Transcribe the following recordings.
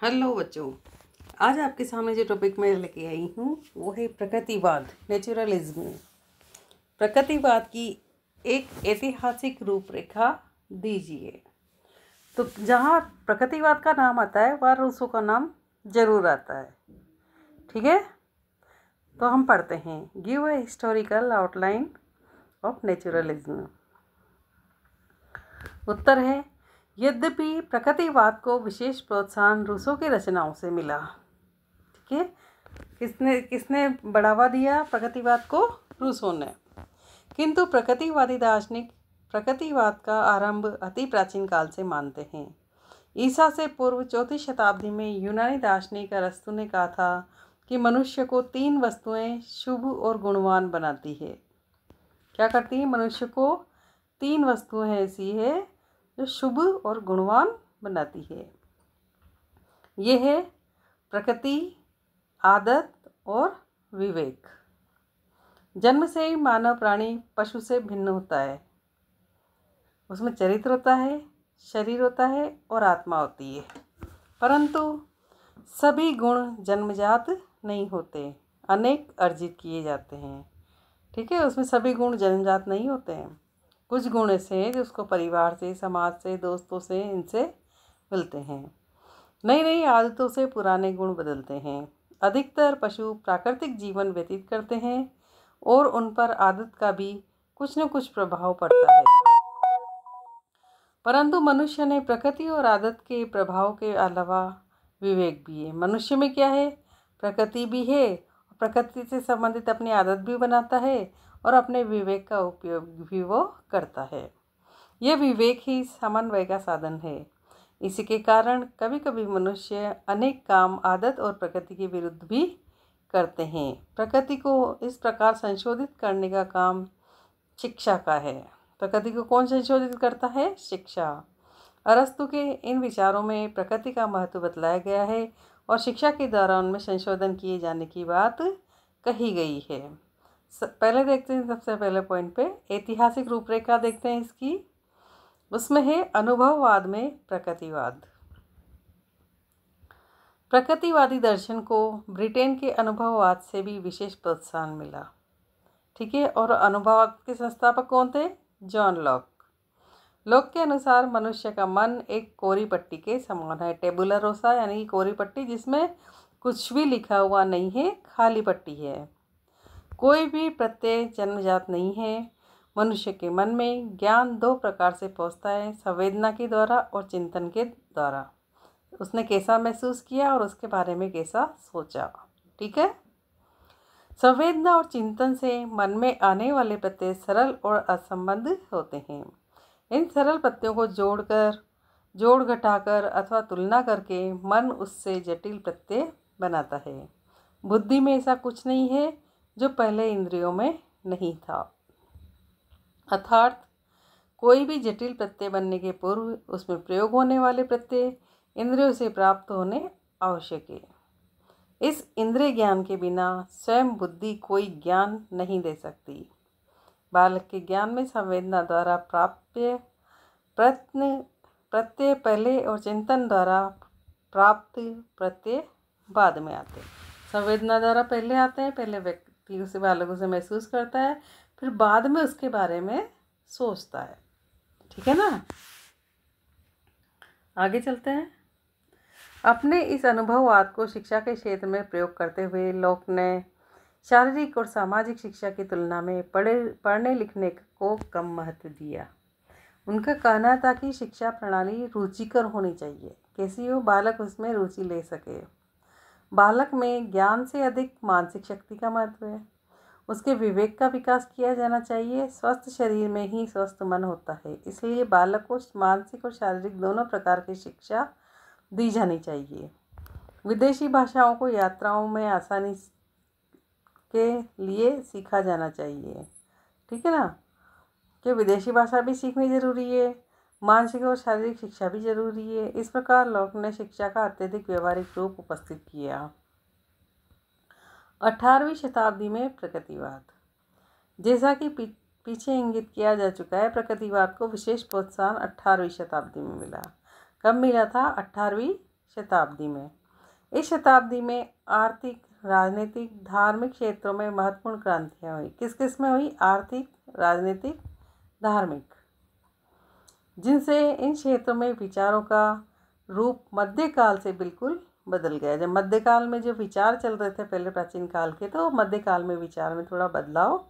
Hello बच्चों, आज आपके सामने जो टॉपिक मैं लेके आई हूँ वो है प्रकृतिवाद, नेचुरलिज्म। प्रकृतिवाद की एक ऐतिहासिक रूपरेखा दीजिए। तो जहाँ प्रकृतिवाद का नाम आता है वहाँ रूसो का नाम जरूर आता है। ठीक है, तो हम पढ़ते हैं। Give a historical outline of naturalism. उत्तर है, यद्यपि प्रकृतिवाद को विशेष प्रोत्साहन रूसो की रचनाओं से मिला। ठीक है, किसने बढ़ावा दिया प्रकृतिवाद को? रूसो ने। किंतु प्रकृतिवादी दार्शनिक प्रकृतिवाद का आरंभ अति प्राचीन काल से मानते हैं। ईसा से पूर्व 4वीं शताब्दी में यूनानी दार्शनिक अरस्तु ने कहा था कि मनुष्य को 3 वस्तुएं शुभ और गुणवान बनाती है। क्या करती है? मनुष्य को 3 वस्तुएं ऐसी है जो शुभ और गुणवान बनाती है। ये है प्रकृति, आदत और विवेक। जन्म से ही मानव प्राणी पशु से भिन्न होता है। उसमें चरित्र होता है, शरीर होता है और आत्मा होती है, परंतु सभी गुण जन्मजात नहीं होते, अनेक अर्जित किए जाते हैं। ठीक है, उसमें सभी गुण जन्मजात नहीं होते हैं। कुछ गुण ऐसे हैं जो उसको परिवार से, समाज से, दोस्तों से, इनसे मिलते हैं। नई नई आदतों से पुराने गुण बदलते हैं। अधिकतर पशु प्राकृतिक जीवन व्यतीत करते हैं और उन पर आदत का भी कुछ न कुछ प्रभाव पड़ता है, परंतु मनुष्य ने प्रकृति और आदत के प्रभाव के अलावा विवेक भी है। मनुष्य में क्या है? प्रकृति भी है, प्रकृति से संबंधित अपनी आदत भी बनाता है और अपने विवेक का उपयोग भी वो करता है। यह विवेक ही समन्वय का साधन है। इसी के कारण कभी कभी मनुष्य अनेक काम आदत और प्रकृति के विरुद्ध भी करते हैं। प्रकृति को इस प्रकार संशोधित करने का काम शिक्षा का है। प्रकृति को कौन संशोधित करता है? शिक्षा। अरस्तु के इन विचारों में प्रकृति का महत्व बतलाया गया है और शिक्षा के द्वारा उनमें संशोधन किए जाने की बात कही गई है। पहले देखते हैं, सबसे पहले पॉइंट पे ऐतिहासिक रूपरेखा देखते हैं इसकी। उसमें है अनुभववाद में प्रकृतिवाद। प्रकृतिवादी दर्शन को ब्रिटेन के अनुभववाद से भी विशेष प्रोत्साहन मिला। ठीक है, और अनुभववाद के संस्थापक कौन थे? John Locke. लॉक के अनुसार मनुष्य का मन एक कोरी पट्टी के समान है। टेबुला रोसा यानी कि कोरी पट्टी, जिसमें कुछ भी लिखा हुआ नहीं है, खाली पट्टी है। कोई भी प्रत्यय जन्मजात नहीं है। मनुष्य के मन में ज्ञान 2 प्रकार से पहुँचता है, संवेदना के द्वारा और चिंतन के द्वारा। उसने कैसा महसूस किया और उसके बारे में कैसा सोचा। ठीक है, संवेदना और चिंतन से मन में आने वाले प्रत्यय सरल और असंबद्ध होते हैं। इन सरल प्रत्ययों को जोड़ घटाकर अथवा तुलना करके मन उससे जटिल प्रत्यय बनाता है। बुद्धि में ऐसा कुछ नहीं है जो पहले इंद्रियों में नहीं था। अर्थात कोई भी जटिल प्रत्यय बनने के पूर्व उसमें प्रयोग होने वाले प्रत्यय इंद्रियों से प्राप्त होने आवश्यक है। इस इंद्रिय ज्ञान के बिना स्वयं बुद्धि कोई ज्ञान नहीं दे सकती। बालक के ज्ञान में संवेदना द्वारा प्राप्त प्रत्यय पहले और चिंतन द्वारा प्राप्त प्रत्यय बाद में आते हैं। संवेदना द्वारा पहले आते हैं, पहले व्यक्ति उसे बालक उसे महसूस करता है, फिर बाद में उसके बारे में सोचता है। ठीक है ना, आगे चलते हैं। अपने इस अनुभववाद को शिक्षा के क्षेत्र में प्रयोग करते हुए लॉक ने शारीरिक और सामाजिक शिक्षा की तुलना में पढ़ने लिखने को कम महत्व दिया। उनका कहना था कि शिक्षा प्रणाली रुचिकर होनी चाहिए। कैसी हो? बालक उसमें रुचि ले सके। बालक में ज्ञान से अधिक मानसिक शक्ति का महत्व है। उसके विवेक का विकास किया जाना चाहिए। स्वस्थ शरीर में ही स्वस्थ मन होता है, इसलिए बालक को मानसिक और शारीरिक दोनों प्रकार की शिक्षा दी जानी चाहिए। विदेशी भाषाओं को यात्राओं में आसानी के लिए सीखा जाना चाहिए। ठीक है ना, कि विदेशी भाषा भी सीखनी ज़रूरी है, मानसिक और शारीरिक शिक्षा भी ज़रूरी है। इस प्रकार लॉक ने शिक्षा का अत्यधिक व्यवहारिक रूप उपस्थित किया। 18वीं शताब्दी में प्रकृतिवाद। जैसा कि पीछे इंगित किया जा चुका है, प्रकृतिवाद को विशेष प्रोत्साहन 18वीं शताब्दी में मिला। कब मिला था? 18वीं शताब्दी में। इस शताब्दी में आर्थिक, राजनीतिक, धार्मिक क्षेत्रों में महत्वपूर्ण क्रांतियाँ हुई। किस किस में हुई? आर्थिक, राजनीतिक, धार्मिक, जिनसे इन क्षेत्रों में विचारों का रूप मध्यकाल से बिल्कुल बदल गया। जब मध्यकाल में जो विचार चल रहे थे पहले प्राचीन काल के, तो मध्यकाल में विचार में थोड़ा बदलाव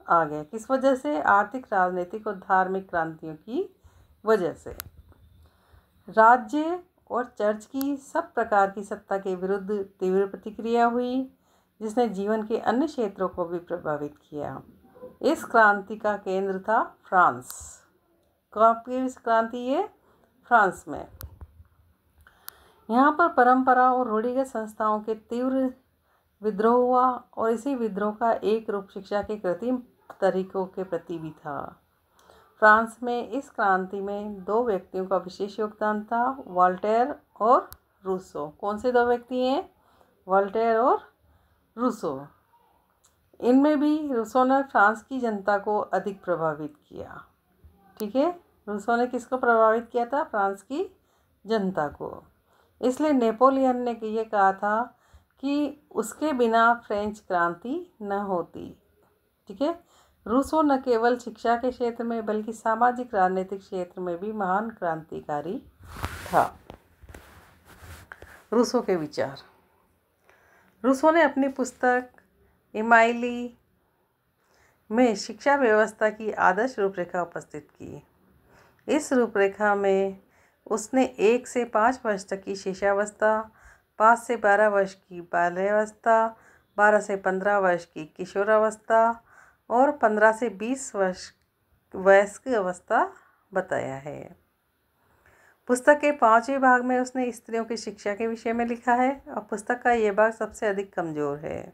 आ गया। किस वजह से? आर्थिक, राजनीतिक और धार्मिक क्रांतियों की वजह से। राज्य और चर्च की सब प्रकार की सत्ता के विरुद्ध तीव्र प्रतिक्रिया हुई, जिसने जीवन के अन्य क्षेत्रों को भी प्रभावित किया। इस क्रांति का केंद्र था फ्रांस। कहाँ की क्रांति? ये फ्रांस में। यहाँ पर परंपरा और रूढ़िगत संस्थाओं के तीव्र विद्रोह हुआ और इसी विद्रोह का एक रूप शिक्षा के कृत्रिम तरीकों के प्रति भी था। फ्रांस में इस क्रांति में दो व्यक्तियों का विशेष योगदान था, वोल्टेयर और रूसो। कौन से दो व्यक्ति हैं? वोल्टेयर और रूसो। इनमें भी रूसो ने फ्रांस की जनता को अधिक प्रभावित किया। ठीक है, रूसो ने किसको प्रभावित किया था? फ्रांस की जनता को। इसलिए नेपोलियन ने ये कहा था कि उसके बिना फ्रेंच क्रांति न होती। ठीक है, रूसो न केवल शिक्षा के क्षेत्र में बल्कि सामाजिक राजनीतिक क्षेत्र में भी महान क्रांतिकारी था। रूसो के विचार। रूसो ने अपनी पुस्तक इमाइली में शिक्षा व्यवस्था की आदर्श रूपरेखा उपस्थित की। इस रूपरेखा में उसने 1 से 5 वर्ष तक की शिशावस्था, 5 से 12 वर्ष की बाल्यावस्था, 12 से 15 वर्ष की किशोरावस्था और 15 से 20 वर्ष वयस्क अवस्था बताया है। पुस्तक के 5वें भाग में उसने स्त्रियों की शिक्षा के विषय में लिखा है और पुस्तक का ये भाग सबसे अधिक कमज़ोर है।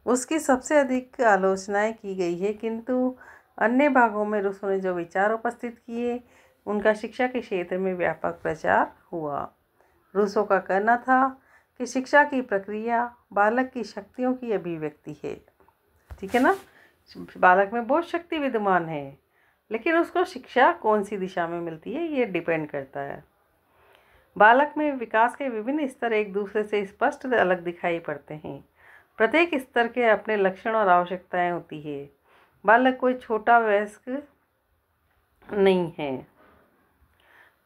उसकी सबसे अधिक आलोचनाएं की गई है, किंतु अन्य भागों में रूसो ने जो विचार उपस्थित किए उनका शिक्षा के क्षेत्र में व्यापक प्रचार हुआ। रूसो का कहना था कि शिक्षा की प्रक्रिया बालक की शक्तियों की अभिव्यक्ति है। ठीक है ना, बालक में बहुत शक्ति विद्यमान है, लेकिन उसको शिक्षा कौन सी दिशा में मिलती है ये डिपेंड करता है। बालक में विकास के विभिन्न स्तर एक दूसरे से स्पष्ट अलग दिखाई पड़ते हैं। प्रत्येक स्तर के अपने लक्षण और आवश्यकताएं होती है। बालक कोई छोटा वयस्क नहीं है।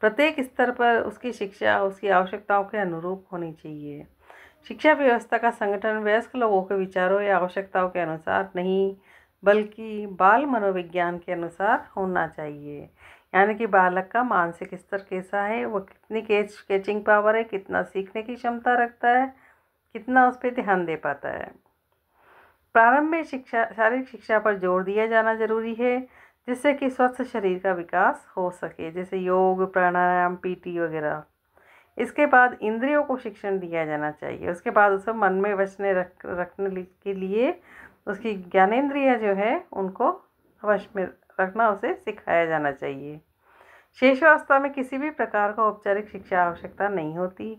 प्रत्येक स्तर पर उसकी शिक्षा उसकी आवश्यकताओं के अनुरूप होनी चाहिए। शिक्षा व्यवस्था का संगठन वयस्क लोगों के विचारों या आवश्यकताओं के अनुसार नहीं, बल्कि बाल मनोविज्ञान के अनुसार होना चाहिए। यानी कि बालक का मानसिक स्तर कैसा है, वो कितनी कैचिंग पावर है, कितना सीखने की क्षमता रखता है, कितना उस पर ध्यान दे पाता है। प्रारंभ में शारीरिक शिक्षा पर जोर दिया जाना जरूरी है, जिससे कि स्वस्थ शरीर का विकास हो सके, जैसे योग, प्राणायाम, पीटी वगैरह। इसके बाद इंद्रियों को शिक्षण दिया जाना चाहिए। उसके बाद उसे मन में वश रखने के लिए उसकी ज्ञानेंद्रिय जो है उनको वश में रखना उसे सिखाया जाना चाहिए। शेषावस्था में किसी भी प्रकार का औपचारिक शिक्षा आवश्यकता नहीं होती।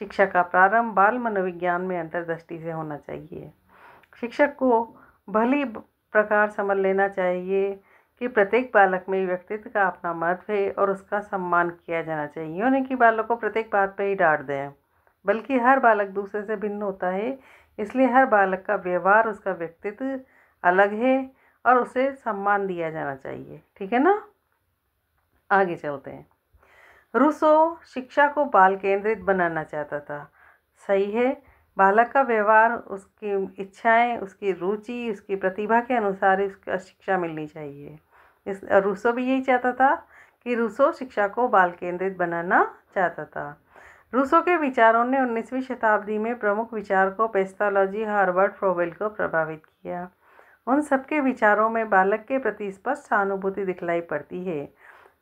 शिक्षा का प्रारंभ बाल मनोविज्ञान में अंतर्दृष्टि से होना चाहिए। शिक्षक को भली प्रकार समझ लेना चाहिए कि प्रत्येक बालक में व्यक्तित्व का अपना महत्व है और उसका सम्मान किया जाना चाहिए। नहीं कि बालक को प्रत्येक बात पे ही डांट दें, बल्कि हर बालक दूसरे से भिन्न होता है, इसलिए हर बालक का व्यवहार, उसका व्यक्तित्व अलग है और उसे सम्मान दिया जाना चाहिए। ठीक है ना, आगे चलते हैं। रूसो शिक्षा को बाल केंद्रित बनाना चाहता था। सही है, बालक का व्यवहार, उसकी इच्छाएं, उसकी रुचि, उसकी प्रतिभा के अनुसार उसका शिक्षा मिलनी चाहिए। रूसो भी यही चाहता था कि रूसो शिक्षा को बाल केंद्रित बनाना चाहता था। रूसो के विचारों ने 19वीं शताब्दी में प्रमुख विचारकों पेस्टोलॉजी, हर्बर्ट फ्रोबेल को प्रभावित किया। उन सबके विचारों में बालक के प्रति स्पष्ट सहानुभूति दिखलाई पड़ती है।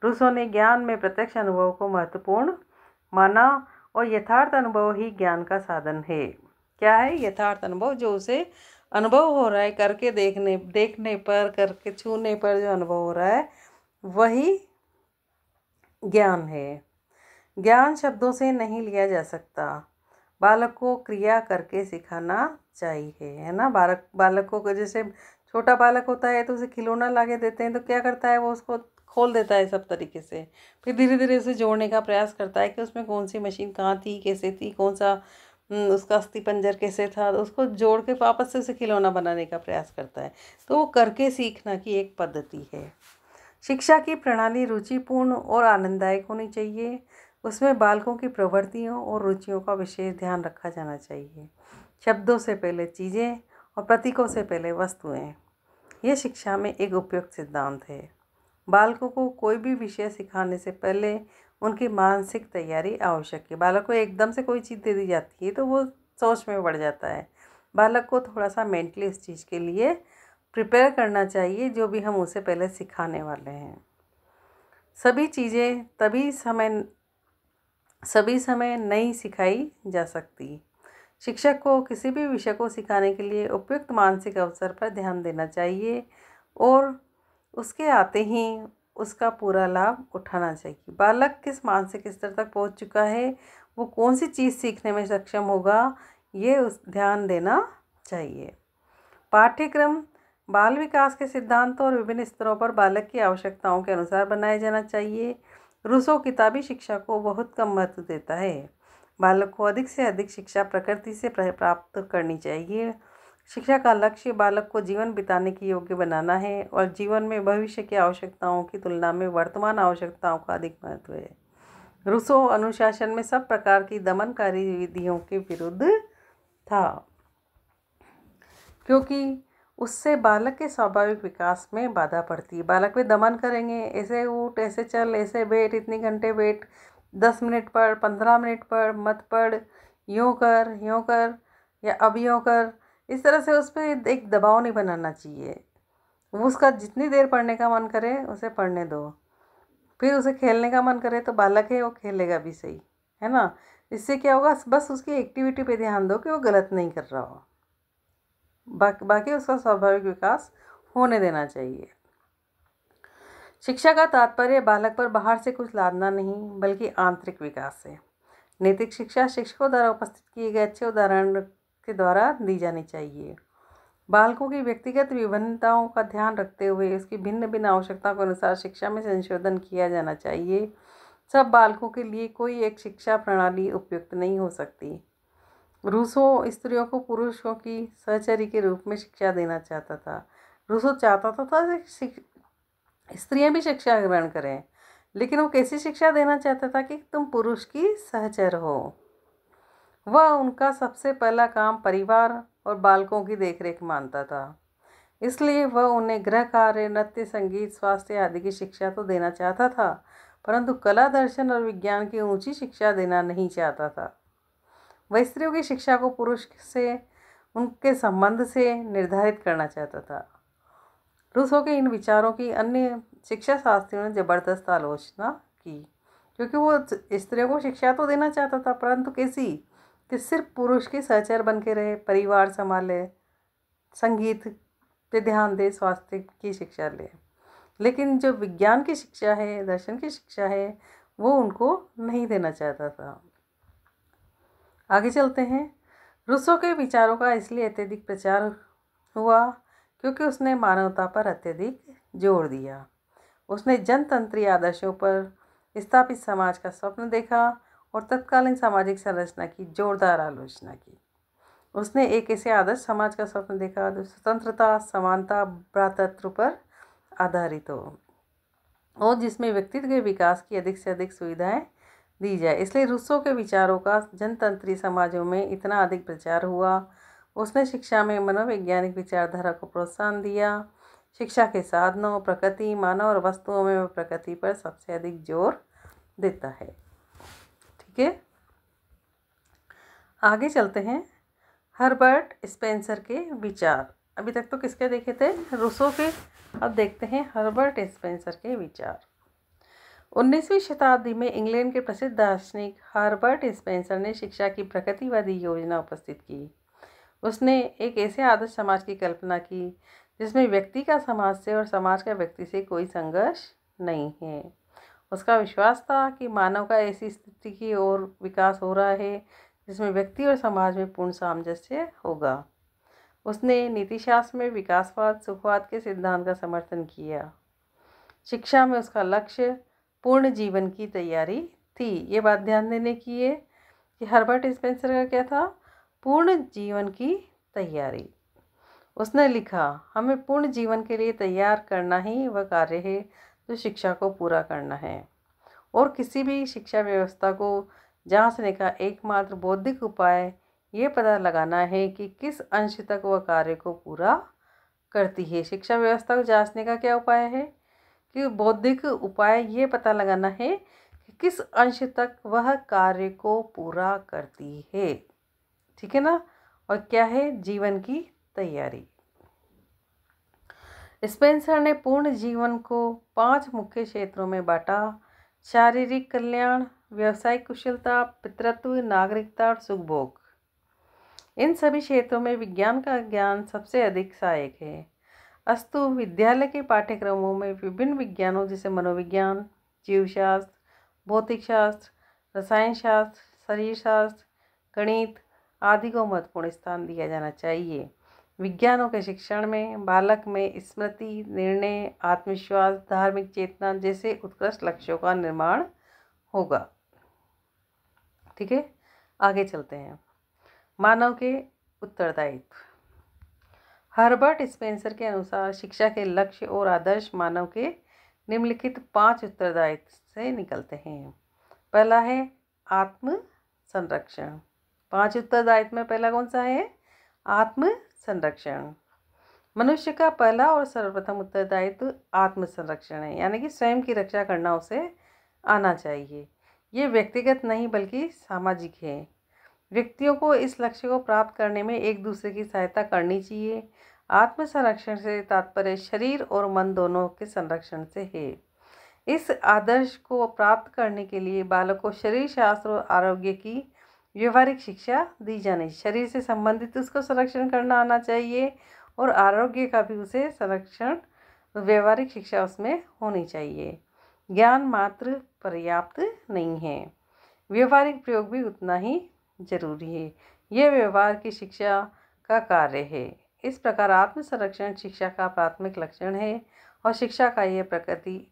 रूसो ने ज्ञान में प्रत्यक्ष अनुभव को महत्वपूर्ण माना और यथार्थ अनुभव ही ज्ञान का साधन है। क्या है यथार्थ अनुभव? जो उसे अनुभव हो रहा है, करके देखने पर, करके छूने पर जो अनुभव हो रहा है वही ज्ञान है। ज्ञान शब्दों से नहीं लिया जा सकता, बालक को क्रिया करके सिखाना चाहिए, है ना। बालक को जैसे छोटा बालक होता है तो उसे खिलौना ला के देते हैं तो क्या करता है, वो उसको खोल देता है सब तरीके से। फिर धीरे धीरे उसे जोड़ने का प्रयास करता है कि उसमें कौन सी मशीन कहाँ थी, कैसे थी, कौन सा उसका अस्थिपंजर कैसे था, तो उसको जोड़ के वापस से उसे खिलौना बनाने का प्रयास करता है। तो वो करके सीखना की एक पद्धति है। शिक्षा की प्रणाली रुचिपूर्ण और आनंददायक होनी चाहिए। उसमें बालकों की प्रवृत्तियों और रुचियों का विशेष ध्यान रखा जाना चाहिए। शब्दों से पहले चीज़ें और प्रतीकों से पहले वस्तुएं, यह शिक्षा में एक उपयुक्त सिद्धांत है। बालकों को कोई भी विषय सिखाने से पहले उनकी मानसिक तैयारी आवश्यक है। बालक को एकदम से कोई चीज़ दे दी जाती है तो वो सोच में बढ़ जाता है। बालक को थोड़ा सा मेंटली इस चीज़ के लिए प्रिपेयर करना चाहिए जो भी हम उसे पहले सिखाने वाले हैं। सभी चीज़ें सभी समय नहीं सिखाई जा सकती। शिक्षक को किसी भी विषय को सिखाने के लिए उपयुक्त मानसिक अवसर पर ध्यान देना चाहिए और उसके आते ही उसका पूरा लाभ उठाना चाहिए। बालक किस मानसिक स्तर तक पहुंच चुका है, वो कौन सी चीज़ सीखने में सक्षम होगा, ये उस ध्यान देना चाहिए। पाठ्यक्रम बाल विकास के सिद्धांतों और विभिन्न स्तरों पर बालक की आवश्यकताओं के अनुसार बनाया जाना चाहिए। रूसो किताबी शिक्षा को बहुत कम महत्व देता है। बालक को अधिक से अधिक शिक्षा प्रकृति से प्राप्त करनी चाहिए। शिक्षा का लक्ष्य बालक को जीवन बिताने के योग्य बनाना है और जीवन में भविष्य की आवश्यकताओं की तुलना में वर्तमान आवश्यकताओं का अधिक महत्व है। रूसो अनुशासन में सब प्रकार की दमनकारी विधियों के विरुद्ध था, क्योंकि उससे बालक के स्वाभाविक विकास में बाधा पड़ती है। बालक पे दमन करेंगे, ऐसे उठ, ऐसे चल, ऐसे बैठ, इतने घंटे बैठ, 10 मिनट पढ़, 15 मिनट पढ़, मत पढ़, यूँ कर या अब यूँ कर, इस तरह से उस पर एक दबाव नहीं बनाना चाहिए। वो उसका जितनी देर पढ़ने का मन करे उसे पढ़ने दो। फिर उसे खेलने का मन करे तो बालक है वो खेलेगा भी सही, है ना। इससे क्या होगा, बस उसकी एक्टिविटी पे ध्यान दो कि वो गलत नहीं कर रहा हो, बाकी उसका स्वाभाविक विकास होने देना चाहिए। शिक्षा का तात्पर्य बालक पर बाहर से कुछ लादना नहीं बल्कि आंतरिक विकास है। नैतिक शिक्षा शिक्षकों द्वारा उपस्थित किए गए अच्छे उदाहरण के द्वारा दी जानी चाहिए। बालकों की व्यक्तिगत विभिन्नताओं का ध्यान रखते हुए उसकी भिन्न भिन्न आवश्यकताओं के अनुसार शिक्षा में संशोधन किया जाना चाहिए। सब बालकों के लिए कोई एक शिक्षा प्रणाली उपयुक्त नहीं हो सकती। रूसो स्त्रियों को पुरुषों की सहचरी के रूप में शिक्षा देना चाहता था। रूसो चाहता था कि स्त्रियां भी शिक्षा ग्रहण करें, लेकिन वो कैसी शिक्षा देना चाहता था कि तुम पुरुष की सहचर हो। वह उनका सबसे पहला काम परिवार और बालकों की देखरेख मानता था, इसलिए वह उन्हें गृह कार्य, नृत्य, संगीत, स्वास्थ्य आदि की शिक्षा तो देना चाहता था, परंतु कला, दर्शन और विज्ञान की ऊंची शिक्षा देना नहीं चाहता था। वह स्त्रियों की शिक्षा को पुरुष से उनके संबंध से निर्धारित करना चाहता था। रूसो के इन विचारों की अन्य शिक्षा शास्त्रियों ने जबरदस्त आलोचना की, क्योंकि वो स्त्रियों को शिक्षा तो देना चाहता था, परंतु कैसी, कि सिर्फ पुरुष के सहचर बन के रहे, परिवार संभाले, संगीत पे ध्यान दे, स्वास्थ्य की शिक्षा ले, लेकिन जो विज्ञान की शिक्षा है, दर्शन की शिक्षा है, वो उनको नहीं देना चाहता था। आगे चलते हैं। रूसो के विचारों का इसलिए अत्यधिक प्रचार हुआ क्योंकि उसने मानवता पर अत्यधिक जोर दिया। उसने जनतंत्री आदर्शों पर स्थापित समाज का स्वप्न देखा और तत्कालीन सामाजिक संरचना की जोरदार आलोचना की। उसने एक ऐसे आदर्श समाज का स्वप्न देखा जो स्वतंत्रता, समानता, भ्रातृत्व पर आधारित हो और जिसमें व्यक्तित्व के विकास की अधिक से अधिक सुविधाएं दी जाए। इसलिए रूसो के विचारों का जनतंत्री समाजों में इतना अधिक प्रचार हुआ। उसने शिक्षा में मनोवैज्ञानिक विचारधारा को प्रोत्साहन दिया। शिक्षा के साधनों, प्रकृति, मानव और वस्तुओं में वह प्रकृति पर सबसे अधिक जोर देता है। ठीक है, आगे चलते हैं। हर्बर्ट स्पेंसर के विचार। अभी तक तो किसके देखे थे, रूसो के। अब देखते हैं हर्बर्ट स्पेंसर के विचार। 19वीं शताब्दी में इंग्लैंड के प्रसिद्ध दार्शनिक हर्बर्ट स्पेंसर ने शिक्षा की प्रकृतिवादी योजना उपस्थित की। उसने एक ऐसे आदर्श समाज की कल्पना की जिसमें व्यक्ति का समाज से और समाज का व्यक्ति से कोई संघर्ष नहीं है। उसका विश्वास था कि मानव का ऐसी स्थिति की ओर विकास हो रहा है जिसमें व्यक्ति और समाज में पूर्ण सामंजस्य होगा। उसने नीतिशास्त्र में विकासवाद, सुखवाद के सिद्धांत का समर्थन किया। शिक्षा में उसका लक्ष्य पूर्ण जीवन की तैयारी थी। ये बात ध्यान देने की है कि हर्बर्ट स्पेंसर का क्या था, पूर्ण जीवन की तैयारी। उसने लिखा, हमें पूर्ण जीवन के लिए तैयार करना ही वह कार्य है जो शिक्षा को पूरा करना है, और किसी भी शिक्षा व्यवस्था को जांचने का एकमात्र बौद्धिक उपाय ये पता लगाना है कि किस अंश तक वह कार्य को पूरा करती है। शिक्षा व्यवस्था को जांचने का क्या उपाय है कि बौद्धिक उपाय ये पता लगाना है कि किस अंश तक वह कार्य को पूरा करती है। ठीक है ना। और क्या है, जीवन की तैयारी। स्पेंसर ने पूर्ण जीवन को 5 मुख्य क्षेत्रों में बांटा: शारीरिक कल्याण, व्यावसायिक कुशलता, पितृत्व, नागरिकता और सुखभोग। इन सभी क्षेत्रों में विज्ञान का ज्ञान सबसे अधिक सहायक है। अस्तु विद्यालय के पाठ्यक्रमों में विभिन्न विज्ञानों जैसे मनोविज्ञान, जीवशास्त्र, भौतिक शास्त्र, रसायन शास्त्र, शरीर शास्त्र, गणित आदि को महत्वपूर्ण स्थान दिया जाना चाहिए। विज्ञानों के शिक्षण में बालक में स्मृति, निर्णय, आत्मविश्वास, धार्मिक चेतना जैसे उत्कृष्ट लक्ष्यों का निर्माण होगा। ठीक है, आगे चलते हैं। मानव के उत्तरदायित्व। हर्बर्ट स्पेंसर के अनुसार शिक्षा के लक्ष्य और आदर्श मानव के निम्नलिखित 5 उत्तरदायित्व से निकलते हैं। पहला है आत्म संरक्षण। 5 उत्तरदायित्व में पहला कौन सा है? आत्म संरक्षण। मनुष्य का पहला और सर्वप्रथम उत्तरदायित्व आत्म संरक्षण है, यानी कि स्वयं की रक्षा करना उसे आना चाहिए। ये व्यक्तिगत नहीं बल्कि सामाजिक है। व्यक्तियों को इस लक्ष्य को प्राप्त करने में एक दूसरे की सहायता करनी चाहिए। आत्म संरक्षण से तात्पर्य शरीर और मन दोनों के संरक्षण से है। इस आदर्श को प्राप्त करने के लिए बालक को शरीर शास्त्र और आरोग्य की व्यवहारिक शिक्षा दी जानी। शरीर से संबंधित उसको संरक्षण करना आना चाहिए और आरोग्य का भी उसे संरक्षण व्यवहारिक शिक्षा उसमें होनी चाहिए। ज्ञान मात्र पर्याप्त नहीं है, व्यवहारिक प्रयोग भी उतना ही जरूरी है। यह व्यवहार की शिक्षा का कार्य है। इस प्रकार आत्म संरक्षण शिक्षा का प्राथमिक लक्षण है और शिक्षा का यह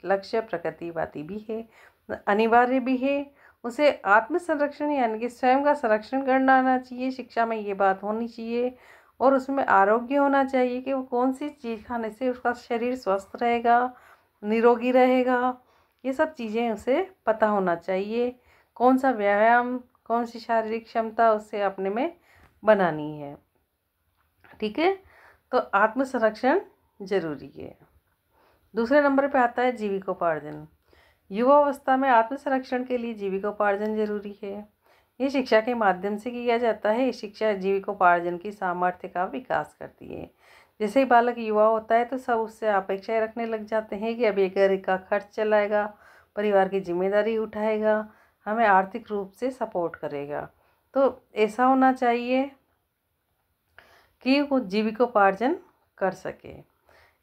लक्ष्य प्रकृतिवादी भी है, अनिवार्य भी है। उसे आत्म संरक्षण यानी कि स्वयं का संरक्षण करना आना चाहिए। शिक्षा में ये बात होनी चाहिए और उसमें आरोग्य होना चाहिए कि वो कौन सी चीज़ खाने से उसका शरीर स्वस्थ रहेगा, निरोगी रहेगा। ये सब चीज़ें उसे पता होना चाहिए। कौन सा व्यायाम, कौन सी शारीरिक क्षमता उससे अपने में बनानी है। ठीक है, तो आत्म संरक्षण जरूरी है। दूसरे नंबर पे आता है जीविकोपार्जन। युवावस्था में आत्म संरक्षण के लिए जीविकोपार्जन जरूरी है। ये शिक्षा के माध्यम से किया जाता है। शिक्षा जीविकोपार्जन की सामर्थ्य का विकास करती है। जैसे ही बालक युवा होता है तो सब उससे अपेक्षाएं रखने लग जाते हैं कि अब ये घर का खर्च चलाएगा, परिवार की जिम्मेदारी उठाएगा, हमें आर्थिक रूप से सपोर्ट करेगा। तो ऐसा होना चाहिए कि वो जीविकोपार्जन कर सके।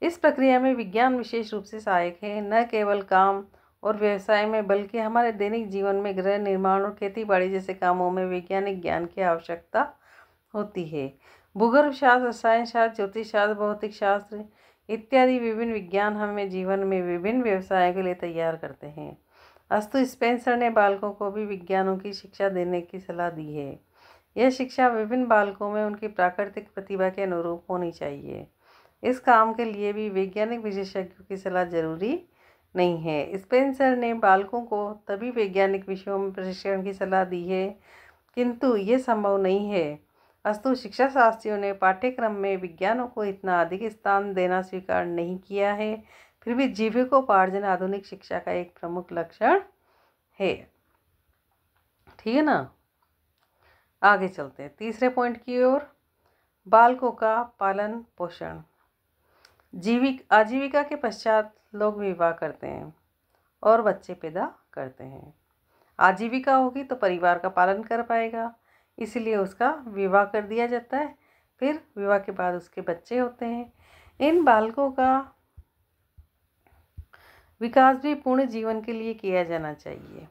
इस प्रक्रिया में विज्ञान विशेष रूप से सहायक है, न केवल काम और व्यवसाय में बल्कि हमारे दैनिक जीवन में गृह निर्माण और खेतीबाड़ी जैसे कामों में वैज्ञानिक ज्ञान की आवश्यकता होती है। भूगर्भ शास्त्र, रसायन शास्त्र, ज्योतिष शास्त्र, भौतिक शास्त्र इत्यादि विभिन्न विज्ञान हमें जीवन में विभिन्न व्यवसायों के लिए तैयार करते हैं। अस्तु स्पेंसर ने बालकों को भी विज्ञानों की शिक्षा देने की सलाह दी है। यह शिक्षा विभिन्न बालकों में उनकी प्राकृतिक प्रतिभा के अनुरूप होनी चाहिए। इस काम के लिए भी वैज्ञानिक विशेषज्ञों की सलाह जरूरी नहीं है। स्पेंसर ने बालकों को तभी वैज्ञानिक विषयों में प्रशिक्षण की सलाह दी है, किंतु ये संभव नहीं है। अस्तु शिक्षा शास्त्रियों ने पाठ्यक्रम में विज्ञानों को इतना अधिक स्थान देना स्वीकार नहीं किया है, फिर भी जीविकोपार्जन आधुनिक शिक्षा का एक प्रमुख लक्षण है। ठीक है ना। आगे चलते हैं तीसरे पॉइंट की ओर। बालकों का पालन पोषण। आजीविका के पश्चात लोग विवाह करते हैं और बच्चे पैदा करते हैं। आजीविका होगी तो परिवार का पालन कर पाएगा, इसलिए उसका विवाह कर दिया जाता है। फिर विवाह के बाद उसके बच्चे होते हैं। इन बालकों का विकास भी पूर्ण जीवन के लिए किया जाना चाहिए।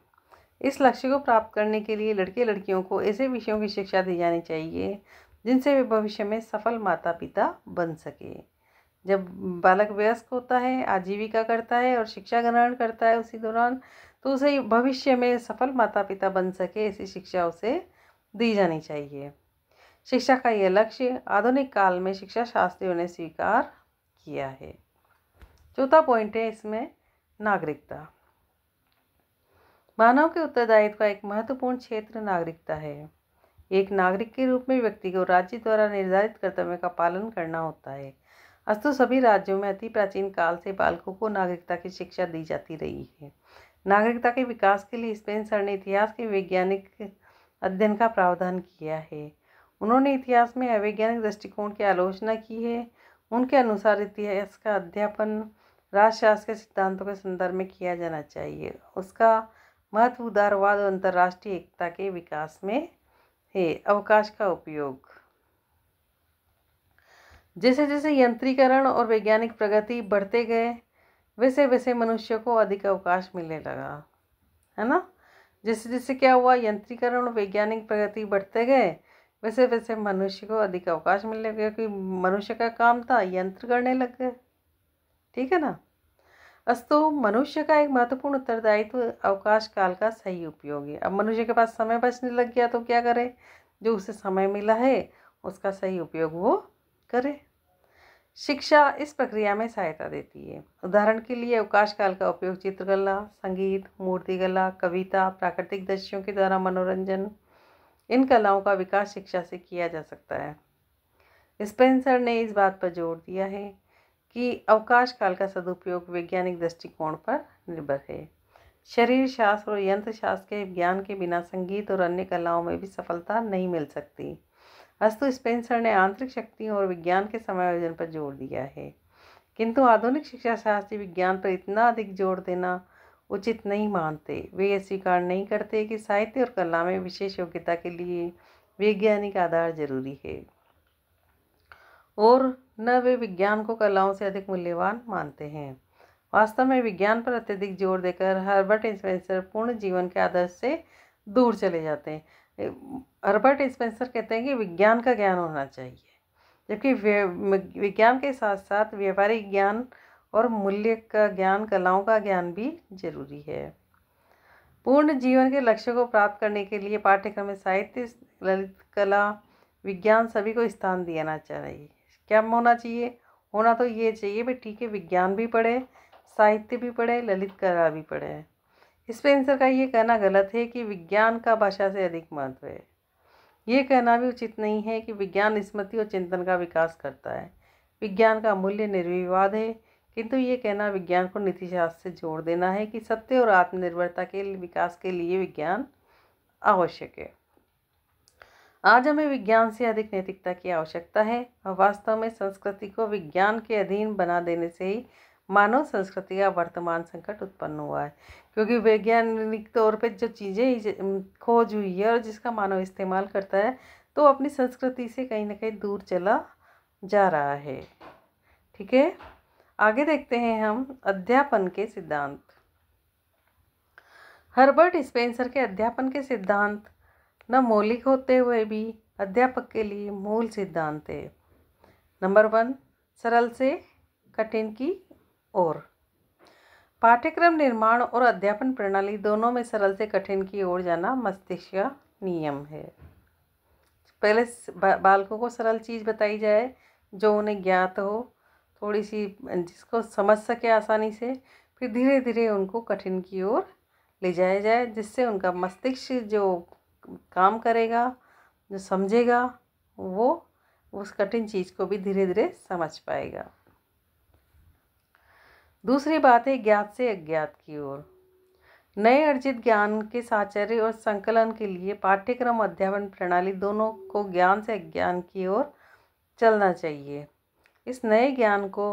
इस लक्ष्य को प्राप्त करने के लिए लड़के लड़कियों को ऐसे विषयों की शिक्षा दी जानी चाहिए जिनसे वे भविष्य में सफल माता पिता बन सके। जब बालक वयस्क होता है, आजीविका करता है और शिक्षा ग्रहण करता है उसी दौरान, तो उसे भविष्य में सफल माता पिता बन सके ऐसी शिक्षा उसे दी जानी चाहिए। शिक्षा का यह लक्ष्य आधुनिक काल में शिक्षा शास्त्रियों ने स्वीकार किया है। चौथा पॉइंट है इसमें नागरिकता। मानव के उत्तरदायित्व का एक महत्वपूर्ण क्षेत्र नागरिकता है। एक नागरिक के रूप में व्यक्ति को राज्य द्वारा निर्धारित कर्तव्यों का पालन करना होता है। अस्तु सभी राज्यों में अति प्राचीन काल से बालकों को नागरिकता की शिक्षा दी जाती रही है। नागरिकता के विकास के लिए स्पेंसर ने इतिहास के वैज्ञानिक अध्ययन का प्रावधान किया है। उन्होंने इतिहास में अवैज्ञानिक दृष्टिकोण की आलोचना की है। उनके अनुसार इतिहास का अध्यापन राजशास्त्र के सिद्धांतों के संदर्भ में किया जाना चाहिए। उसका महत्व उदारवाद और अंतर्राष्ट्रीय एकता के विकास में है। अवकाश का उपयोग। जैसे जैसे यंत्रीकरण और वैज्ञानिक प्रगति बढ़ते गए, वैसे वैसे मनुष्य को अधिक अवकाश मिलने लगा, है ना। जैसे जैसे क्या हुआ, यंत्रीकरण और वैज्ञानिक प्रगति बढ़ते गए, वैसे वैसे मनुष्य को अधिक अवकाश मिलने लगा, क्योंकि मनुष्य का काम था यंत्र करने लग गए। ठीक है ना। अस्तु मनुष्य का एक महत्वपूर्ण उत्तरदायित्व अवकाश काल का सही उपयोग है। अब मनुष्य के पास समय बचने लग गया तो क्या करे, जो उसे समय मिला है उसका सही उपयोग वो करे। शिक्षा इस प्रक्रिया में सहायता देती है। उदाहरण के लिए अवकाश काल का उपयोग चित्रकला, संगीत, मूर्तिकला, कविता, प्राकृतिक दृश्यों के द्वारा मनोरंजन, इन कलाओं का विकास शिक्षा से किया जा सकता है। स्पेंसर ने इस बात पर जोर दिया है कि अवकाश काल का सदुपयोग वैज्ञानिक दृष्टिकोण पर निर्भर है। शरीर शास्त्र और यंत्र शास्त्र के ज्ञान के बिना संगीत और अन्य कलाओं में भी सफलता नहीं मिल सकती। अस्तु स्पेंसर ने आंतरिक शक्तियों और विज्ञान के समायोजन पर जोर दिया है, किंतु आधुनिक शिक्षा शास्त्री विज्ञान पर इतना अधिक जोर देना उचित नहीं मानते। वे यह स्वीकार नहीं करते कि साहित्य और कला में विशेष योग्यता के लिए वैज्ञानिक आधार जरूरी है, और न वे विज्ञान को कलाओं से अधिक मूल्यवान मानते हैं। वास्तव में विज्ञान पर अत्यधिक जोर देकर हर्बर्ट स्पेंसर पूर्ण जीवन के आदर्श से दूर चले जाते हैं। हर्बर्ट स्पेंसर कहते हैं कि विज्ञान का ज्ञान होना चाहिए, जबकि विज्ञान के साथ साथ व्यावहारिक ज्ञान और मूल्य का ज्ञान, कलाओं का ज्ञान भी जरूरी है। पूर्ण जीवन के लक्ष्य को प्राप्त करने के लिए पाठ्यक्रम में साहित्य, ललित कला, विज्ञान सभी को स्थान देना चाहिए। क्या होना चाहिए? होना तो ये चाहिए भाई, ठीक है, विज्ञान भी पढ़े, साहित्य भी पढ़े, ललित कला भी पढ़े। स्पेंसर का ये कहना गलत है कि विज्ञान का भाषा से अधिक महत्व है। ये कहना भी उचित नहीं है कि विज्ञान स्मृति और चिंतन का विकास करता है। विज्ञान का मूल्य निर्विवाद है, किंतु ये कहना विज्ञान को नीतिशास्त्र से जोड़ देना है कि सत्य और आत्मनिर्भरता के विकास के लिए विज्ञान आवश्यक है। आज हमें विज्ञान से अधिक नैतिकता की आवश्यकता है, और वास्तव में संस्कृति को विज्ञान के अधीन बना देने से ही मानव संस्कृति का वर्तमान संकट उत्पन्न हुआ है। क्योंकि वैज्ञानिक तौर पे जो चीज़ें खोज हुई है और जिसका मानव इस्तेमाल करता है, तो अपनी संस्कृति से कहीं ना कहीं दूर चला जा रहा है। ठीक है, आगे देखते हैं हम अध्यापन के सिद्धांत। हर्बर्ट स्पेंसर के अध्यापन के सिद्धांत न मौलिक होते हुए भी अध्यापक के लिए मूल सिद्धांत है। नंबर 1, सरल से कठिन की ओर। पाठ्यक्रम निर्माण और अध्यापन प्रणाली दोनों में सरल से कठिन की ओर जाना मस्तिष्क का नियम है। पहले बालकों को सरल चीज़ बताई जाए जो उन्हें ज्ञात हो, थोड़ी सी जिसको समझ सके आसानी से, फिर धीरे धीरे उनको कठिन की ओर ले जाया जाए, जिससे उनका मस्तिष्क जो काम करेगा, जो समझेगा, वो उस कठिन चीज़ को भी धीरे धीरे समझ पाएगा। दूसरी बात है ज्ञात से अज्ञात की ओर। नए अर्जित ज्ञान के साचर्य और संकलन के लिए पाठ्यक्रम अध्यापन प्रणाली दोनों को ज्ञान से अज्ञान की ओर चलना चाहिए। इस नए ज्ञान को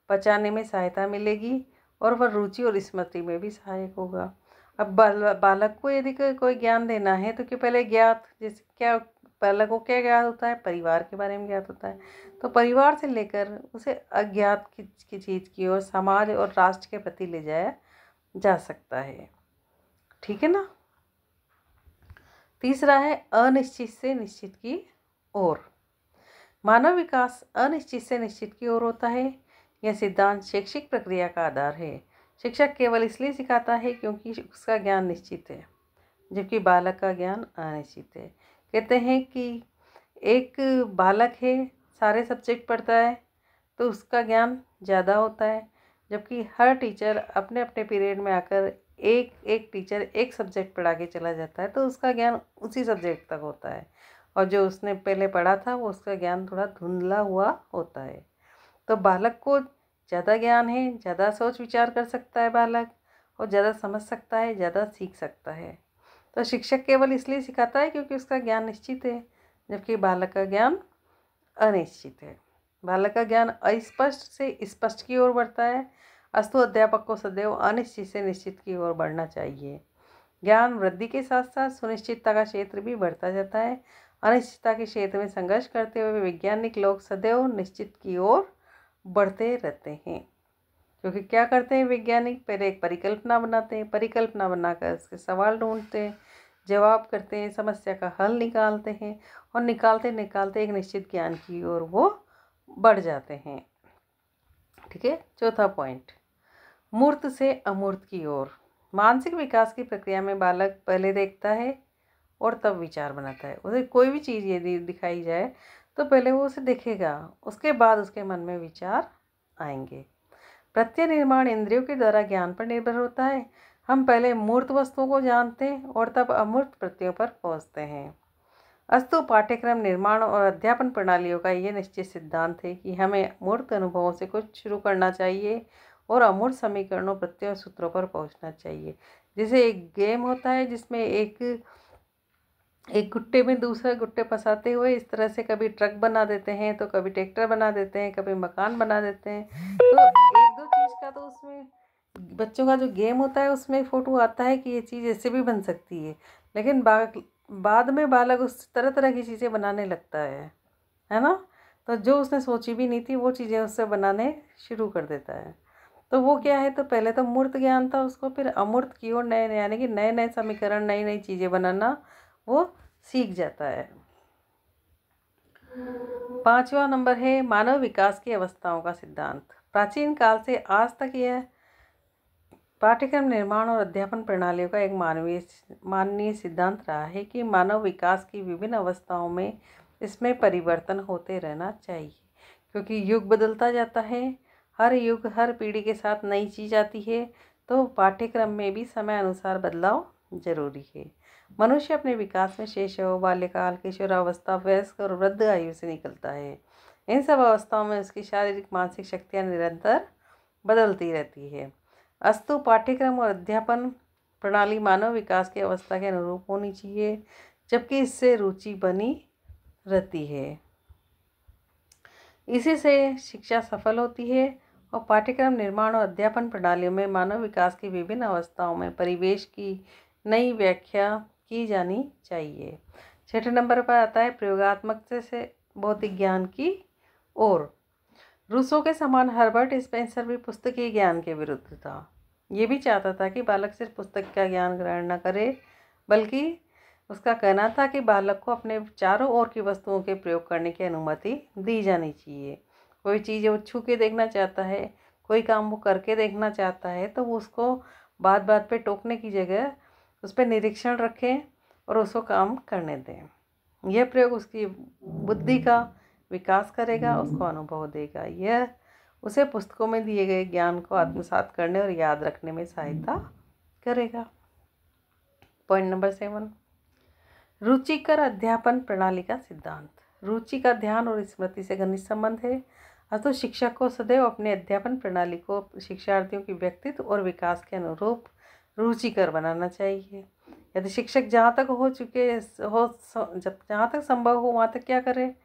पचाने में सहायता मिलेगी और वह रुचि और स्मृति में भी सहायक होगा। अब बालक को यदि कोई ज्ञान देना है तो कि पहले ज्ञात, जैसे क्या बालक को क्या ज्ञात होता है, परिवार के बारे में ज्ञात होता है, तो परिवार से लेकर उसे अज्ञात की चीज़ की ओर, समाज और राष्ट्र के प्रति ले जाया जा सकता है। ठीक है ना। तीसरा है अनिश्चित से निश्चित की ओर। मानव विकास अनिश्चित से निश्चित की ओर होता है, यह सिद्धांत शैक्षिक प्रक्रिया का आधार है। शिक्षक केवल इसलिए सिखाता है क्योंकि उसका ज्ञान निश्चित है, जबकि बालक का ज्ञान अनिश्चित है। कहते हैं कि एक बालक है, सारे सब्जेक्ट पढ़ता है तो उसका ज्ञान ज़्यादा होता है, जबकि हर टीचर अपने अपने पीरियड में आकर एक एक टीचर एक सब्जेक्ट पढ़ा के चला जाता है तो उसका ज्ञान उसी सब्जेक्ट तक होता है, और जो उसने पहले पढ़ा था वो उसका ज्ञान थोड़ा धुंधला हुआ होता है। तो बालक को ज़्यादा ज्ञान है, ज़्यादा सोच विचार कर सकता है बालक, और ज़्यादा समझ सकता है, ज़्यादा सीख सकता है। तो शिक्षक केवल इसलिए सिखाता है क्योंकि उसका ज्ञान निश्चित है, जबकि बालक का ज्ञान अनिश्चित है। बालक का ज्ञान अस्पष्ट से स्पष्ट की ओर बढ़ता है, अस्तु अध्यापक को सदैव अनिश्चित से निश्चित की ओर बढ़ना चाहिए। ज्ञान वृद्धि के साथ साथ सुनिश्चितता का क्षेत्र भी बढ़ता जाता है। अनिश्चितता के क्षेत्र में संघर्ष करते हुए वैज्ञानिक लोग सदैव निश्चित की ओर बढ़ते रहते हैं। क्योंकि क्या करते हैं वैज्ञानिक, पहले एक परिकल्पना बनाते हैं, परिकल्पना बनाकर उसके सवाल ढूंढते हैं, जवाब करते हैं, समस्या का हल निकालते हैं, और निकालते निकालते एक निश्चित ज्ञान की ओर वो बढ़ जाते हैं। ठीक है। चौथा पॉइंट, मूर्त से अमूर्त की ओर। मानसिक विकास की प्रक्रिया में बालक पहले देखता है और तब विचार बनाता है। उसे कोई भी चीज़ यदि दिखाई जाए तो पहले वो उसे देखेगा, उसके बाद उसके मन में विचार आएंगे। प्रत्यय निर्माण इंद्रियों के द्वारा ज्ञान पर निर्भर होता है। हम पहले मूर्त वस्तुओं को जानते हैं और तब अमूर्त प्रत्ययों पर पहुंचते हैं। अस्तु पाठ्यक्रम निर्माण और अध्यापन प्रणालियों का ये निश्चित सिद्धांत है कि हमें मूर्त अनुभवों से कुछ शुरू करना चाहिए और अमूर्त समीकरणों, प्रत्ययों, सूत्रों पर पहुंचना चाहिए। जैसे एक गेम होता है जिसमें एक गुट्टे में दूसरा गुट्टे फंसाते हुए इस तरह से कभी ट्रक बना देते हैं, तो कभी ट्रैक्टर बना देते हैं, कभी मकान बना देते हैं। तो एक दो चीज़ का तो उसमें बच्चों का जो गेम होता है उसमें फ़ोटो आता है कि ये चीज़ ऐसे भी बन सकती है, लेकिन बाद में बालक उस तरह तरह की चीज़ें बनाने लगता है ना। तो जो उसने सोची भी नहीं थी वो चीज़ें उससे बनाने शुरू कर देता है। तो वो क्या है, तो पहले तो मूर्त ज्ञान था उसको, फिर अमूर्त की ओर नए नए, यानी कि नए नए समीकरण, नई नई चीज़ें बनाना वो सीख जाता है। 5वां नंबर है मानव विकास की अवस्थाओं का सिद्धांत। प्राचीन काल से आज तक यह पाठ्यक्रम निर्माण और अध्यापन प्रणालियों का एक माननीय सिद्धांत रहा है कि मानव विकास की विभिन्न अवस्थाओं में इसमें परिवर्तन होते रहना चाहिए, क्योंकि युग बदलता जाता है। हर युग, हर पीढ़ी के साथ नई चीज़ आती है, तो पाठ्यक्रम में भी समय अनुसार बदलाव जरूरी है। मनुष्य अपने विकास में शैशव, बाल्यकाल, किशोरावस्था, वयस्क और वृद्ध आयु से निकलता है। इन सब अवस्थाओं में उसकी शारीरिक मानसिक शक्तियाँ निरंतर बदलती रहती है। अस्तु पाठ्यक्रम और अध्यापन प्रणाली मानव विकास की अवस्था के अनुरूप होनी चाहिए, जबकि इससे रुचि बनी रहती है। इसी से शिक्षा सफल होती है। और पाठ्यक्रम निर्माण और अध्यापन प्रणालियों में मानव विकास की विभिन्न अवस्थाओं में परिवेश की नई व्याख्या की जानी चाहिए। 6 नंबर पर आता है प्रयोगात्मक से भौतिक ज्ञान की ओर। रूसो के समान हर्बर्ट स्पेंसर भी पुस्तकीय ज्ञान के विरुद्ध था। ये भी चाहता था कि बालक सिर्फ पुस्तक का ज्ञान ग्रहण न करे, बल्कि उसका कहना था कि बालक को अपने चारों ओर की वस्तुओं के प्रयोग करने की अनुमति दी जानी चाहिए। कोई चीज़ वो छू के देखना चाहता है, कोई काम वो करके देखना चाहता है, तो वो उसको बात बात पे टोकने की जगह उस पर निरीक्षण रखें और उसको काम करने दें। यह प्रयोग उसकी बुद्धि का विकास करेगा, उसको अनुभव देगा। यह उसे पुस्तकों में दिए गए ज्ञान को आत्मसात करने और याद रखने में सहायता करेगा। पॉइंट नंबर 7, रुचिकर अध्यापन प्रणाली का सिद्धांत। रुचि का ध्यान और स्मृति से घनिष्ठ संबंध है। अतः शिक्षक को सदैव अपने अध्यापन प्रणाली को शिक्षार्थियों की व्यक्तित्व और विकास के अनुरूप रुचिकर बनाना चाहिए। यदि शिक्षक जहाँ तक जहाँ तक संभव हो वहाँ तक क्या करे,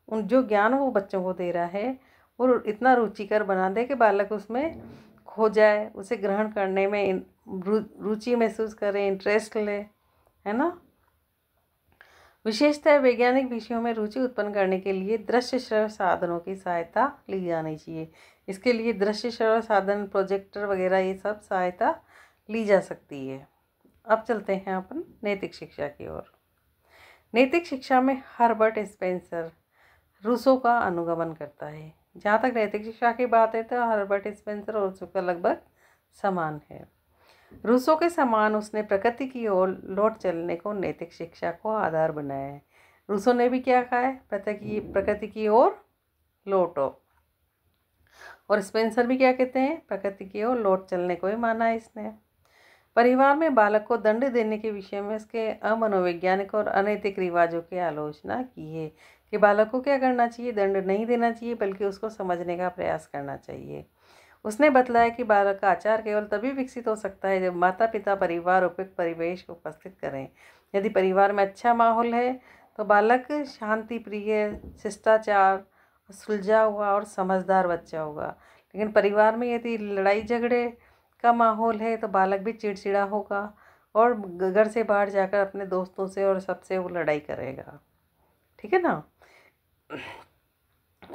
उन जो ज्ञान वो बच्चों को दे रहा है वो इतना रुचिकर बना दे कि बालक उसमें खो जाए, उसे ग्रहण करने में रुचि महसूस करे, इंटरेस्ट ले, है ना। विशेषतः वैज्ञानिक विषयों में रुचि उत्पन्न करने के लिए दृश्य श्रव्य साधनों की सहायता ली जानी चाहिए। इसके लिए दृश्य श्रव्य साधन, प्रोजेक्टर वगैरह, ये सब सहायता ली जा सकती है। अब चलते हैं अपन नैतिक शिक्षा की ओर। नैतिक शिक्षा में हर्बर्ट स्पेंसर रूसो का अनुगमन करता है। जहाँ तक नैतिक शिक्षा की बात है तो हर्बर्ट स्पेंसर और रूसो का लगभग समान है। रूसो के समान उसने प्रकृति की ओर लौट चलने को नैतिक शिक्षा को आधार बनाया है। रूसो ने भी क्या कहा है, प्रकृति की ओर लौटो, और स्पेंसर भी क्या कहते हैं, प्रकृति की ओर लौट चलने को ही माना है इसने। परिवार में बालक को दंड देने के विषय में उसके अमनोवैज्ञानिक और अनैतिक रिवाजों की आलोचना की है कि बालक को क्या करना चाहिए, दंड नहीं देना चाहिए बल्कि उसको समझने का प्रयास करना चाहिए। उसने बतलाया कि बालक का आचार केवल तभी विकसित हो सकता है जब माता पिता परिवार उपयुक्त परिवेश को उपस्थित करें। यदि परिवार में अच्छा माहौल है तो बालक शांति प्रिय, शिष्टाचार, सुलझा हुआ और समझदार बच्चा होगा। लेकिन परिवार में यदि लड़ाई झगड़े का माहौल है तो बालक भी चिड़चिड़ा होगा और घर से बाहर जाकर अपने दोस्तों से और सबसे वो लड़ाई करेगा। ठीक है ना।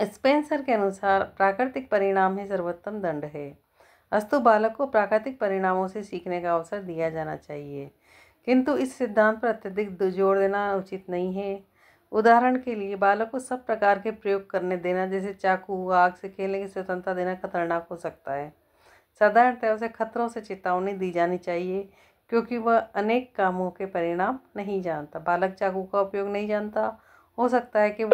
स्पेंसर के अनुसार प्राकृतिक परिणाम ही सर्वोत्तम दंड है। अस्तु बालक को प्राकृतिक परिणामों से सीखने का अवसर दिया जाना चाहिए, किंतु इस सिद्धांत पर अत्यधिक जोर देना उचित नहीं है। उदाहरण के लिए बालक को सब प्रकार के प्रयोग करने देना, जैसे चाकू, आग से खेलने की स्वतंत्रता देना खतरनाक हो सकता है। साधारणतः उसे खतरों से चेतावनी दी जानी चाहिए, क्योंकि वह अनेक कामों के परिणाम नहीं जानता। बालक चाकू का उपयोग नहीं जानता, हो सकता है कि वो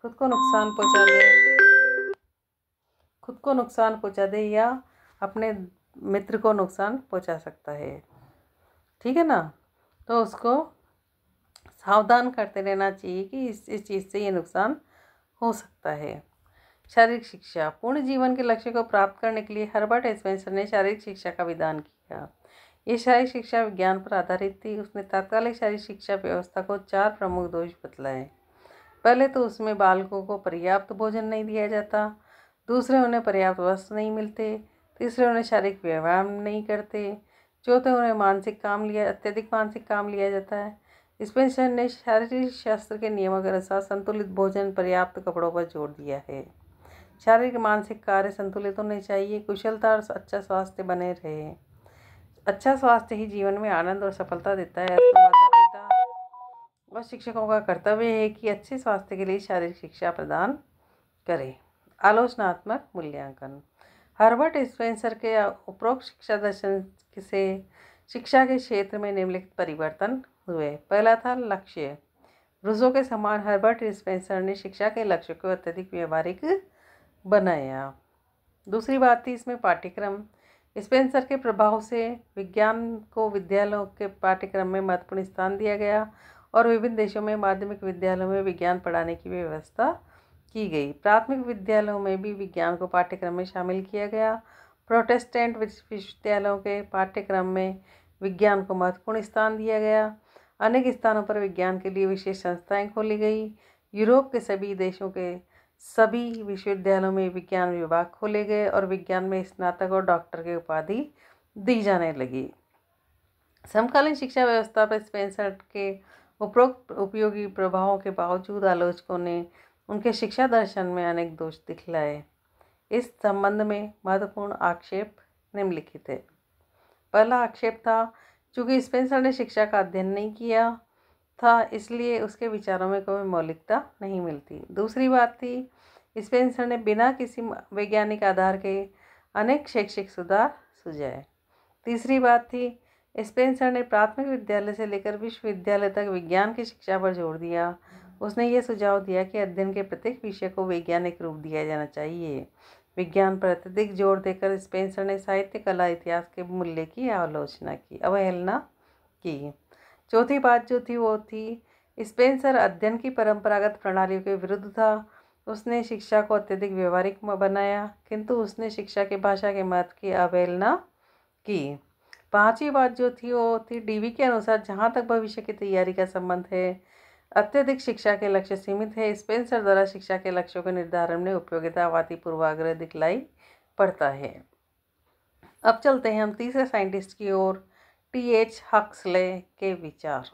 खुद को नुकसान पहुंचा दे या अपने मित्र को नुकसान पहुंचा सकता है। ठीक है ना। तो उसको सावधान करते रहना चाहिए कि इस चीज़ से ये नुकसान हो सकता है। शारीरिक शिक्षा। पूर्ण जीवन के लक्ष्य को प्राप्त करने के लिए हर्बर्ट स्पेंसर ने शारीरिक शिक्षा का विधान किया। ये शारीरिक शिक्षा विज्ञान पर आधारित थी। उसने तात्कालिक शारीरिक शिक्षा व्यवस्था को 4 प्रमुख दोष बतलाए। पहले तो उसमें बालकों को पर्याप्त भोजन नहीं दिया जाता, दूसरे उन्हें पर्याप्त वस्त्र नहीं मिलते, तीसरे उन्हें शारीरिक व्यायाम नहीं करते, चौथे उन्हें अत्यधिक मानसिक काम लिया जाता है। स्पेंसर ने शारीरिक शास्त्र के नियमों के अनुसार संतुलित भोजन, पर्याप्त कपड़ों पर जोर दिया है। शारीरिक मानसिक कार्य संतुलित होने चाहिए, कुशलता और अच्छा स्वास्थ्य बने रहे। अच्छा स्वास्थ्य ही जीवन में आनंद और सफलता देता है। तो माता पिता और शिक्षकों का कर्तव्य है कि अच्छे स्वास्थ्य के लिए शारीरिक शिक्षा प्रदान करें। आलोचनात्मक मूल्यांकन। हर्बर्ट स्पेंसर के उपरोक्त शिक्षा दर्शन से शिक्षा के क्षेत्र में निम्नलिखित परिवर्तन हुए। पहला था लक्ष्य। रूसो के समान हर्बर्ट स्पेंसर ने शिक्षा के लक्ष्य को अत्यधिक व्यवहारिक बनाया। दूसरी बात थी इसमें पाठ्यक्रम। स्पेंसर के प्रभाव से विज्ञान को विद्यालयों के पाठ्यक्रम में महत्वपूर्ण स्थान दिया गया और विभिन्न देशों में माध्यमिक विद्यालयों में विज्ञान पढ़ाने की व्यवस्था की गई। प्राथमिक विद्यालयों में भी विज्ञान को पाठ्यक्रम में शामिल किया गया। प्रोटेस्टेंट विश्वविद्यालयों के पाठ्यक्रम में विज्ञान को महत्वपूर्ण स्थान दिया गया। अनेक स्थानों पर विज्ञान के लिए विशेष संस्थाएं खोली गई। यूरोप के सभी देशों के सभी विश्वविद्यालयों में विज्ञान विभाग खोले गए और विज्ञान में स्नातक और डॉक्टर की उपाधि दी जाने लगी। समकालीन शिक्षा व्यवस्था पर स्पेंसर के उपरोक्त उपयोगी प्रभावों के बावजूद आलोचकों ने उनके शिक्षा दर्शन में अनेक दोष दिखलाए। इस संबंध में महत्वपूर्ण आक्षेप निम्नलिखित है। पहला आक्षेप था, चूँकि स्पेंसर ने शिक्षा का अध्ययन नहीं किया था इसलिए उसके विचारों में कोई मौलिकता नहीं मिलती। दूसरी बात थी, स्पेंसर ने बिना किसी वैज्ञानिक आधार के अनेक शैक्षिक सुधार सुझाए। तीसरी बात थी, स्पेंसर ने प्राथमिक विद्यालय से लेकर विश्वविद्यालय तक विज्ञान की शिक्षा पर जोर दिया। उसने ये सुझाव दिया कि अध्ययन के प्रत्येक विषय को वैज्ञानिक रूप दिया जाना चाहिए। विज्ञान पर अत्यधिक जोर देकर स्पेंसर ने साहित्य, कला, इतिहास के मूल्य की अवहेलना की। चौथी बात जो थी वो थी, स्पेंसर अध्ययन की परंपरागत प्रणालियों के विरुद्ध था। उसने शिक्षा को अत्यधिक व्यवहारिक बनाया, किंतु उसने शिक्षा की भाषा के महत्व की अवहेलना की। पांचवी बात जो थी वो थी, डीवी के अनुसार जहाँ तक भविष्य की तैयारी का संबंध है, अत्यधिक शिक्षा के लक्ष्य सीमित है। स्पेंसर द्वारा शिक्षा के लक्ष्यों के निर्धारण में उपयोगितावादी पूर्वाग्रह दिखलाई पड़ता है। अब चलते हैं हम तीसरे साइंटिस्ट की ओर, टी.एच. हक्सले के विचार।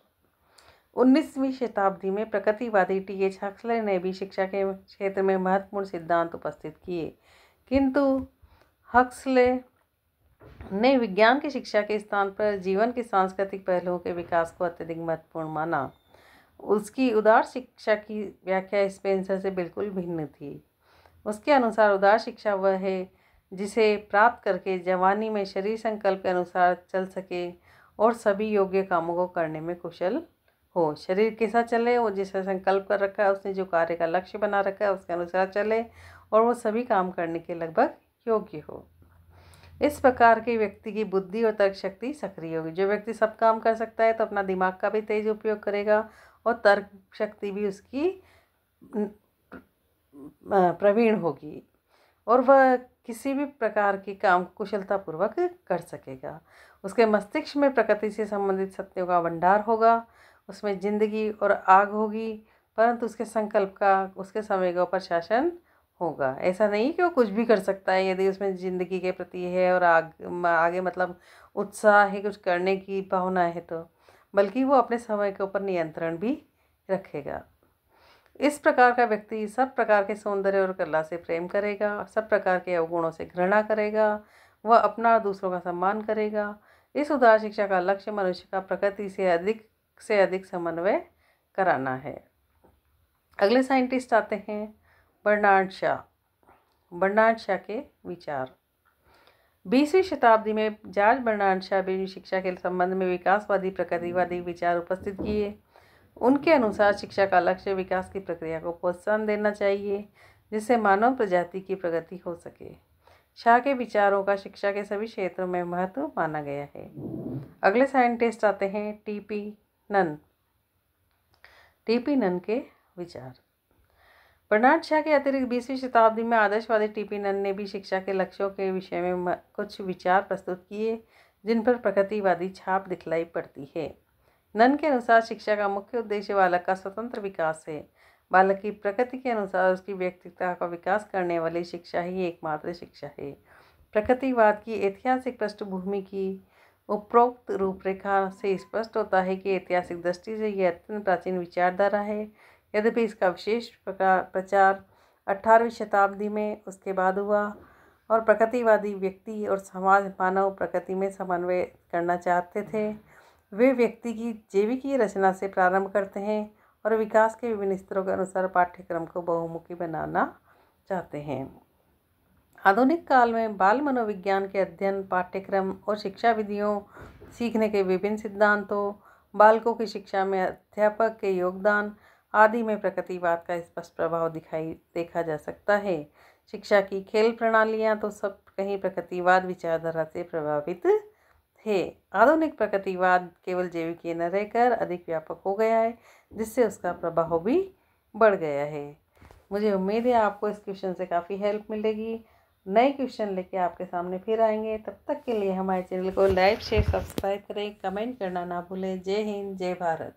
19वीं शताब्दी में प्रकृतिवादी टी.एच. हक्सले ने भी शिक्षा के क्षेत्र में महत्वपूर्ण सिद्धांत उपस्थित किए, किंतु हक्सले ने विज्ञान की शिक्षा के स्थान पर जीवन के सांस्कृतिक पहलुओं के विकास को अत्यधिक महत्वपूर्ण माना। उसकी उदार शिक्षा की व्याख्या स्पेंसर से बिल्कुल भिन्न थी। उसके अनुसार उदार शिक्षा वह है जिसे प्राप्त करके जवानी में शरीर संकल्प के अनुसार चल सके और सभी योग्य कामों को करने में कुशल हो। शरीर के साथ चले, वो जिसे संकल्प कर रखा है, उसने जो कार्य का लक्ष्य बना रखा है उसके अनुसार चले और वो सभी काम करने के लगभग योग्य हो। इस प्रकार के व्यक्ति की बुद्धि और तर्क शक्ति सक्रिय होगी। जो व्यक्ति सब काम कर सकता है तो अपना दिमाग का भी तेज उपयोग करेगा और तर्क शक्ति भी उसकी प्रवीण होगी और वह किसी भी प्रकार के काम कुशलतापूर्वक कर सकेगा। उसके मस्तिष्क में प्रकृति से संबंधित सत्यों का भंडार होगा। उसमें जिंदगी और आग होगी, परंतु उसके संकल्प का, उसके संवेगों पर शासन होगा। ऐसा नहीं कि वो कुछ भी कर सकता है यदि उसमें ज़िंदगी के प्रति है और आगे मतलब उत्साह है, कुछ करने की भावना है तो, बल्कि वो अपने समय के ऊपर नियंत्रण भी रखेगा। इस प्रकार का व्यक्ति सब प्रकार के सौंदर्य और कला से प्रेम करेगा और सब प्रकार के अवगुणों से घृणा करेगा। वह अपना और दूसरों का सम्मान करेगा। इस उदार शिक्षा का लक्ष्य मनुष्य का प्रकृति से अधिक समन्वय कराना है। अगले साइंटिस्ट आते हैं बर्नार्ड शॉ। बर्नार्ड शॉ के विचार। 20वीं शताब्दी में जॉर्ज बर्नार्ड शॉ भी शिक्षा के संबंध में विकासवादी प्रकृतिवादी विचार उपस्थित किए। उनके अनुसार शिक्षा का लक्ष्य विकास की प्रक्रिया को प्रोत्साहन देना चाहिए जिससे मानव प्रजाति की प्रगति हो सके। शाह के विचारों का शिक्षा के सभी क्षेत्रों में महत्व माना गया है। अगले साइंटिस्ट आते हैं टीपी नन। टीपी नन के विचार। बर्नार्ड शॉ के अतिरिक्त 20वीं शताब्दी में आदर्शवादी टीपी नन ने भी शिक्षा के लक्ष्यों के विषय में कुछ विचार प्रस्तुत किए जिन पर प्रकृतिवादी छाप दिखलाई पड़ती है। नन के अनुसार शिक्षा का मुख्य उद्देश्य बालक का स्वतंत्र विकास है। बालक की प्रकृति के अनुसार उसकी व्यक्तित्व का विकास करने वाली शिक्षा ही एकमात्र शिक्षा है। प्रकृतिवाद की ऐतिहासिक पृष्ठभूमि की उपरोक्त रूपरेखा से स्पष्ट होता है कि ऐतिहासिक दृष्टि से यह अत्यंत प्राचीन विचारधारा है। यद्यपि इसका विशेष प्रचार 18वीं शताब्दी में उसके बाद हुआ और प्रकृतिवादी व्यक्ति और समाज मानव प्रकृति में समन्वय करना चाहते थे। वे व्यक्ति की जैविकी रचना से प्रारंभ करते हैं और विकास के विभिन्न स्तरों के अनुसार पाठ्यक्रम को बहुमुखी बनाना चाहते हैं। आधुनिक काल में बाल मनोविज्ञान के अध्ययन, पाठ्यक्रम और शिक्षा विधियों, सीखने के विभिन्न सिद्धांतों, बालकों की शिक्षा में अध्यापक के योगदान आदि में प्रकृतिवाद का स्पष्ट प्रभाव देखा जा सकता है। शिक्षा की खेल प्रणालियाँ तो सब कहीं प्रकृतिवाद विचारधारा से प्रभावित है। आधुनिक प्रकृतिवाद केवल जैविक न रहकर अधिक व्यापक हो गया है जिससे उसका प्रभाव भी बढ़ गया है। मुझे उम्मीद है आपको इस क्वेश्चन से काफ़ी हेल्प मिलेगी। नए क्वेश्चन लेके आपके सामने फिर आएंगे। तब तक के लिए हमारे चैनल को लाइक शेयर सब्सक्राइब करें, कमेंट करना ना भूलें। जय हिंद, जय भारत।